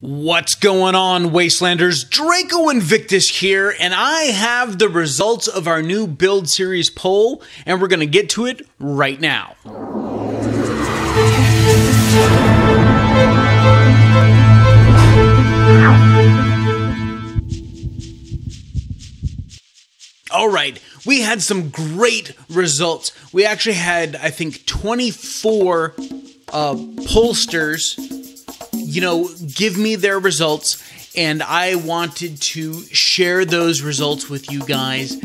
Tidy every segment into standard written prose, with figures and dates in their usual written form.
What's going on, Wastelanders? Draco Invictus here, and I have the results of our new build series poll, and we're going to get to it right now. All right, we had some great results. We actually had, I think, 24 pollsters give me their results, and I wanted to share those results with you guys.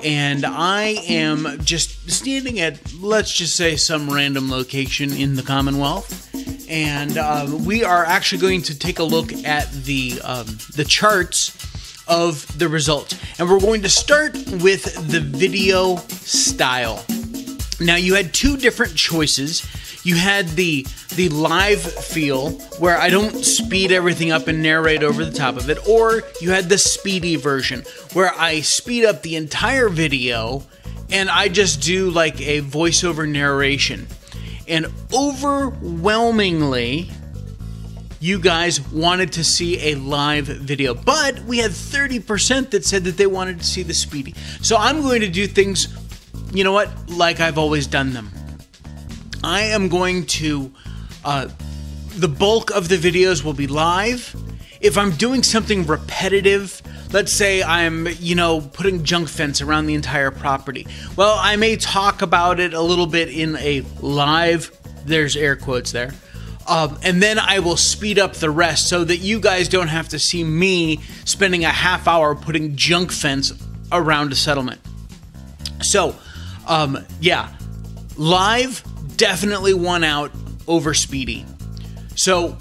And I am just standing at, let's just say, some random location in the Commonwealth, and we are actually going to take a look at the charts of the results, and we're going to start with the video style. Now, you had two different choices. You had the live feel, where I don't speed everything up and narrate over the top of it, or you had the speedy version, where I speed up the entire video and I just do like a voiceover narration. And overwhelmingly, you guys wanted to see a live video, but we had 30% that said that they wanted to see the speedy. So I'm going to do things, you know what, like I've always done them. I am going to, the bulk of the videos will be live. If I'm doing something repetitive, let's say I'm, putting junk fence around the entire property, well, I may talk about it a little bit in a live, there's air quotes there, and then I will speed up the rest so that you guys don't have to see me spending a half hour putting junk fence around a settlement. So, yeah, live definitely won out over speedy. So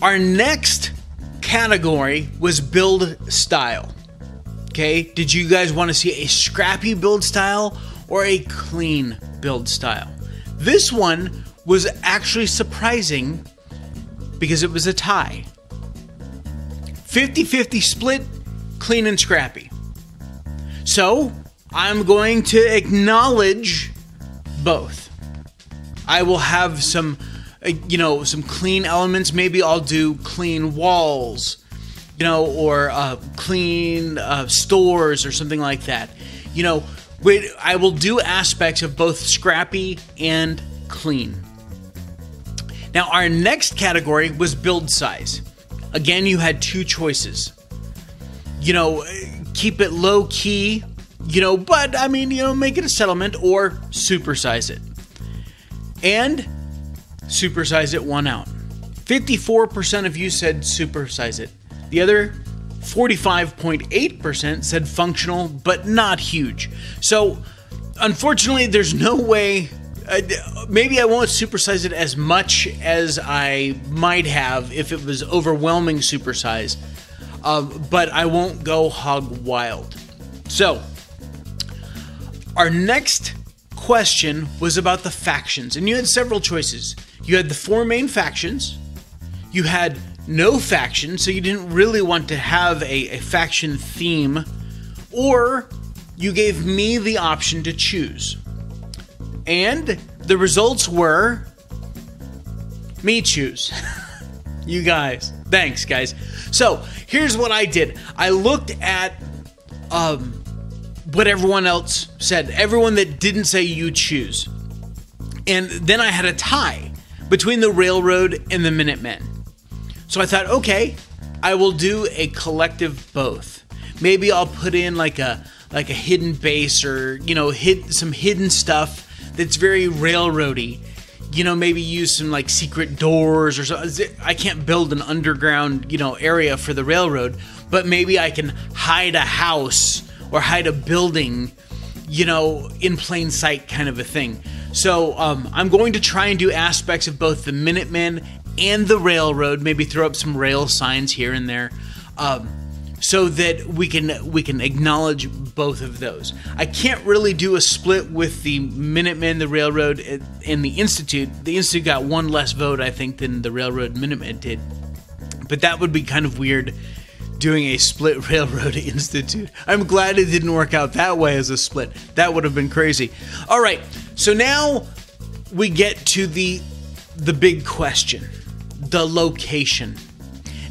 our next category was build style. Okay, did you guys want to see a scrappy build style or a clean build style? This one was actually surprising because it was a tie. 50-50 split, clean and scrappy. So I'm going to acknowledge both. I will have some, some clean elements. Maybe I'll do clean walls, or clean stores or something like that. I will do aspects of both scrappy and clean. Now, our next category was build size. Again, you had two choices. Keep it low key, but make it a settlement, or supersize it. And supersize it won out. 54% of you said supersize it. The other 45.8% said functional, but not huge. So, unfortunately, there's no way. Maybe I won't supersize it as much as I might have if it was overwhelming supersize. But I won't go hog wild. So, our next question was about the factions, and you had several choices. You had the four main factions, you had no faction, so you didn't really want to have a faction theme, or you gave me the option to choose. And the results were me choose. You guys, thanks guys. So here's what I did. I looked at what everyone else said, everyone that didn't say you choose. And then I had a tie between the Railroad and the Minutemen. So I thought, okay, I will do a collective both. Maybe I'll put in like a hidden base, or some hidden stuff that's very railroady. Maybe use some like secret doors or something. I can't build an underground area for the railroad, but maybe I can hide a house or hide a building, in plain sight, kind of a thing. So I'm going to try and do aspects of both the Minutemen and the Railroad, maybe throw up some rail signs here and there, so that we can acknowledge both of those. I can't really do a split with the Minutemen, the Railroad, and the Institute. The Institute got one less vote, I think, than the Railroad and Minutemen did. But that would be kind of weird, doing a split Railroad Institute. I'm glad it didn't work out that way as a split. That would have been crazy. All right, so now we get to the big question, the location.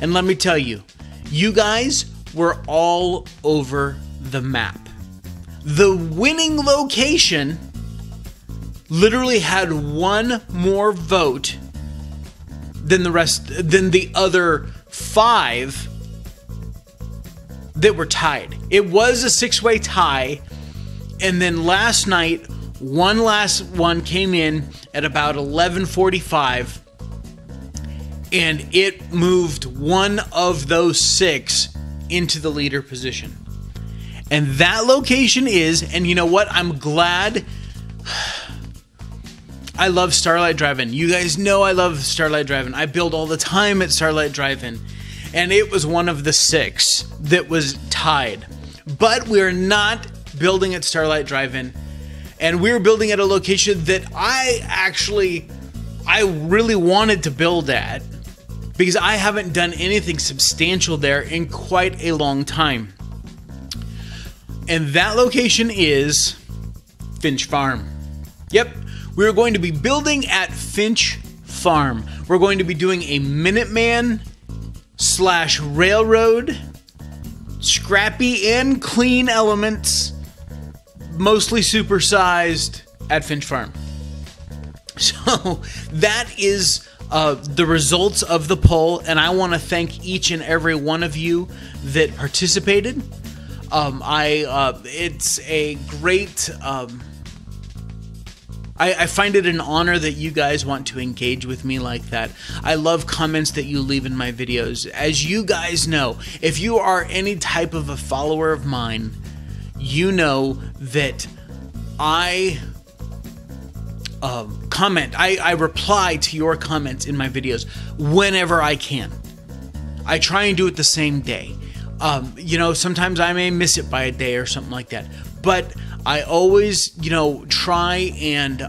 And let me tell you, you guys were all over the map. The winning location literally had one more vote than the other 5 that were tied. It was a 6-way tie, and then last night, one last one came in at about 11:45, and it moved one of those 6 into the leader position. And that location is, and you know what? I'm glad. I love Starlight Drive-In. You guys know I love Starlight Drive-In. I build all the time at Starlight Drive-In. And it was one of the 6 that was tied. But we're not building at Starlight Drive-In. And we're building at a location that I really wanted to build at, because I haven't done anything substantial there in quite a long time. And that location is Finch Farm. Yep, we're going to be building at Finch Farm. We're going to be doing a Minuteman / railroad, scrappy and clean elements, mostly supersized, at Finch Farm. So that is the results of the poll, and I want to thank each and every one of you that participated. It's a great. I find it an honor that you guys want to engage with me like that. I love comments that you leave in my videos. As you guys know, if you are any type of a follower of mine, you know that I comment. I reply to your comments in my videos whenever I can. I try and do it the same day. You know, sometimes I may miss it by a day or something like that, but I always, you know, try and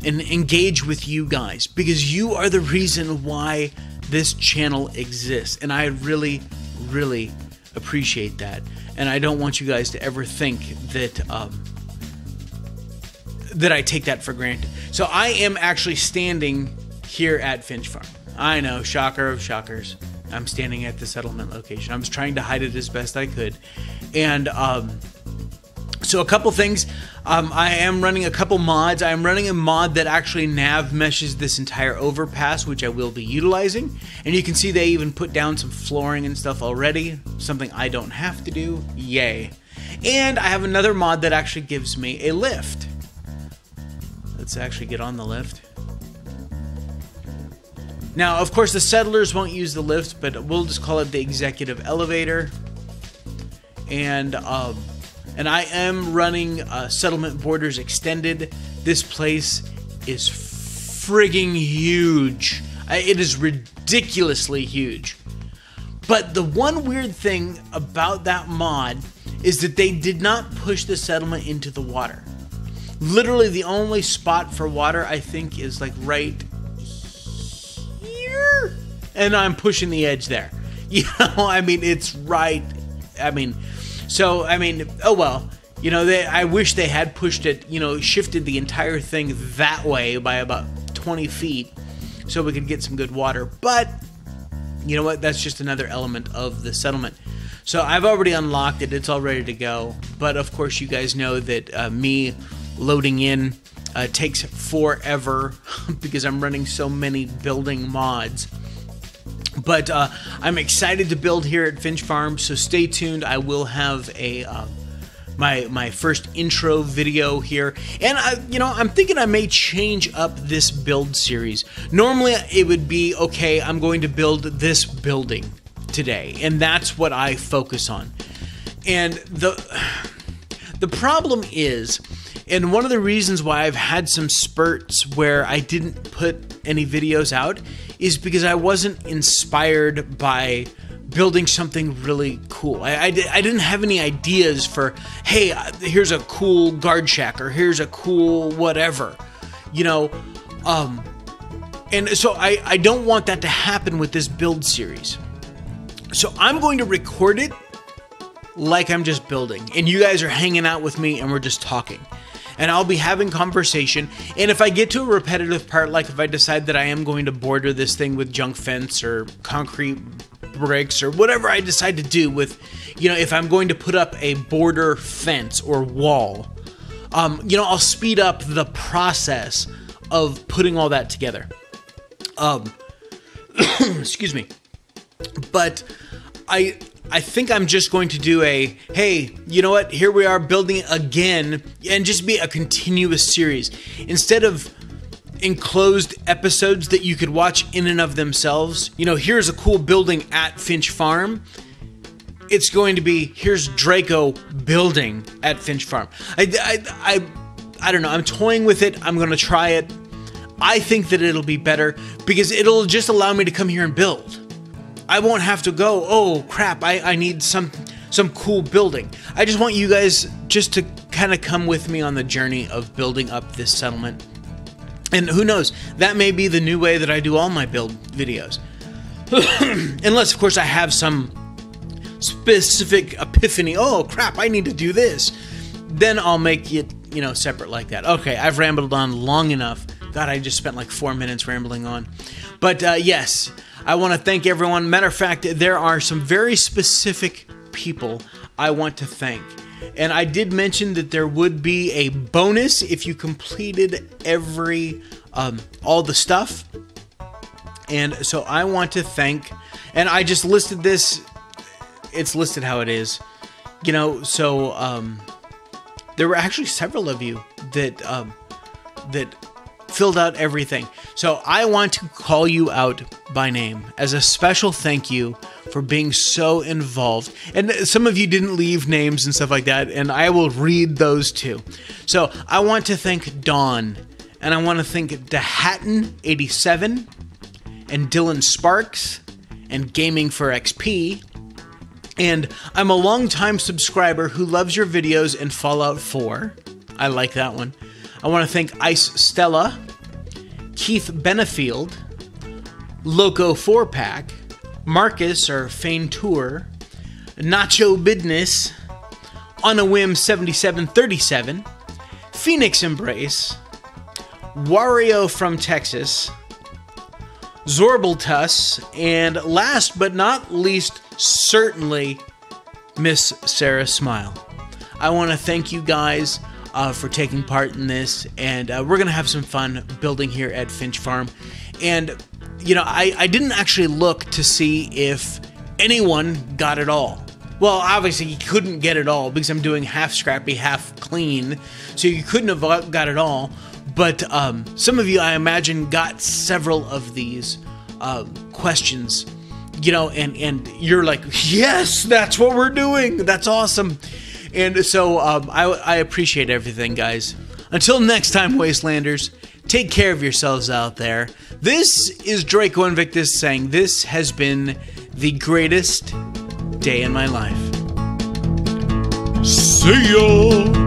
engage with you guys, because you are the reason why this channel exists, and I really, really appreciate that. And I don't want you guys to ever think that that I take that for granted. So I am actually standing here at Finch Farm. I know, shocker of shockers. I'm standing at the settlement location. I was trying to hide it as best I could. And so a couple things. I am running a couple mods. I am running a mod that actually nav meshes this entire overpass, which I will be utilizing. And you can see they even put down some flooring and stuff already, something I don't have to do. Yay. And I have another mod that actually gives me a lift. Let's actually get on the lift. Now, of course, the settlers won't use the lift, but we'll just call it the executive elevator. And I am running Settlement Borders Extended. This place is frigging huge. It is ridiculously huge. But the one weird thing about that mod is that they did not push the settlement into the water. Literally, the only spot for water, I think, is like right here. And I'm pushing the edge there. You know, I mean, it's right. I mean, so, I mean, oh well. You know, I wish they had pushed it, you know, shifted the entire thing that way by about 20 feet so we could get some good water. But, you know what? That's just another element of the settlement. So I've already unlocked it. It's all ready to go. But, of course, you guys know that me loading in takes forever because I'm running so many building mods. But I'm excited to build here at Finch Farm, so stay tuned. I will have a my first intro video here, and I'm thinking I may change up this build series. Normally it would be, okay, I'm going to build this building today, and that's what I focus on. And the problem is, and one of the reasons why I've had some spurts where I didn't put any videos out, is because I wasn't inspired by building something really cool. I didn't have any ideas for, hey, here's a cool guard shack, or here's a cool whatever, you know. And so I don't want that to happen with this build series. So I'm going to record it like I'm just building, and you guys are hanging out with me and we're just talking. And I'll be having conversation, and if I get to a repetitive part, like if I decide that I am going to border this thing with junk fence or concrete bricks or whatever I decide to do with, you know, if I'm going to put up a border fence or wall, you know, I'll speed up the process of putting all that together. Excuse me. But I think I'm just going to do a, hey, you know what? Here we are building again, and just be a continuous series. Instead of enclosed episodes that you could watch in and of themselves, you know, here's a cool building at Finch Farm. It's going to be, here's Draco building at Finch Farm. I don't know. I'm toying with it. I'm going to try it. I think that it'll be better because it'll just allow me to come here and build. I won't have to go, oh crap, I need some cool building. I just want you guys just to kind of come with me on the journey of building up this settlement. And who knows, that may be the new way that I do all my build videos. Unless, of course, I have some specific epiphany, oh crap, I need to do this. Then I'll make it, you know, separate like that. Okay, I've rambled on long enough. God, I just spent like 4 minutes rambling on. But yes, I want to thank everyone. Matter of fact, there are some very specific people I want to thank. And I did mention that there would be a bonus if you completed every, all the stuff. And so I want to thank, and I just listed this, it's listed how it is. You know, so there were actually several of you that, that filled out everything. So I want to call you out by name as a special thank you for being so involved. And some of you didn't leave names and stuff like that, and I will read those too. So I want to thank Dawn, and I want to thank DeHatton87 and Dylan Sparks and Gaming for XP. And I'm a longtime subscriber who loves your videos and Fallout 4. I like that one. I want to thank IceStella, Keith Benefield, Loco 4-Pack, Marcus or Faentur, Nacho Bidness, On a Whim 7737, PhoenixEmbrace, Wario from Texas, Zorbeltuss, and last but not least, certainly, Miss Sarah Smile. I want to thank you guys for taking part in this, and we're gonna have some fun building here at Finch Farm. And you know, I didn't actually look to see if anyone got it all. Well, obviously you couldn't get it all because I'm doing half scrappy, half clean, so you couldn't have got it all. But some of you, I imagine, got several of these questions, you know, and you're like, yes, that's what we're doing. That's awesome. And so I appreciate everything, guys. Until next time, Wastelanders, take care of yourselves out there. This is Draco Invictus saying this has been the greatest day in my life. See ya!